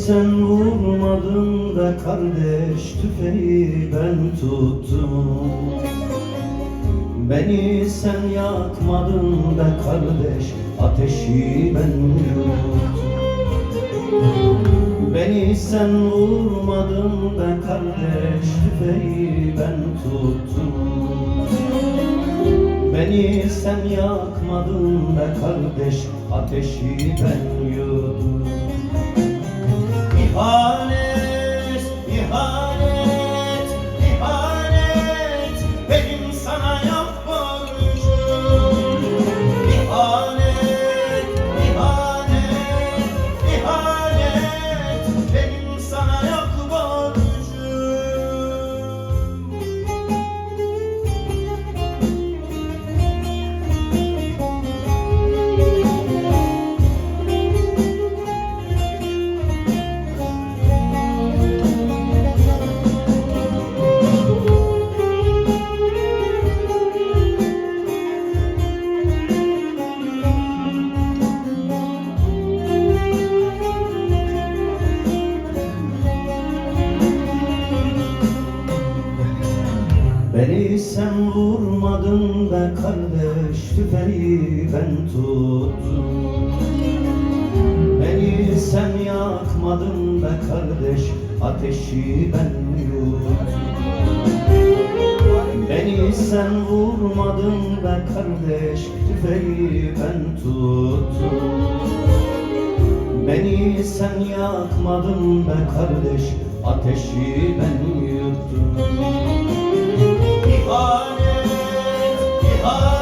sen vurmadın da kardeş, tüfeği ben tuttum. Beni sen yakmadın da kardeş, ateşi ben yuttum. Beni sen vurmadın da kardeş, tüfeği ben tuttum. Beni sen yakmadın da kardeş, ateşi ben yuttum. İhanet, ihanet, ihanet, benim sana yok borcum. İhanet, ihanet, ihanet, benim sana yok borcum. Beni sen vurmadın da kardeş, tüfeği ben tuttum. Beni sen yakmadın da kardeş, ateşi ben yuttum. Beni sen vurmadın da kardeş, tüfeği ben tuttum. Beni sen yakmadın da kardeş, ateşi ben yuttum. İhanet, ihanet.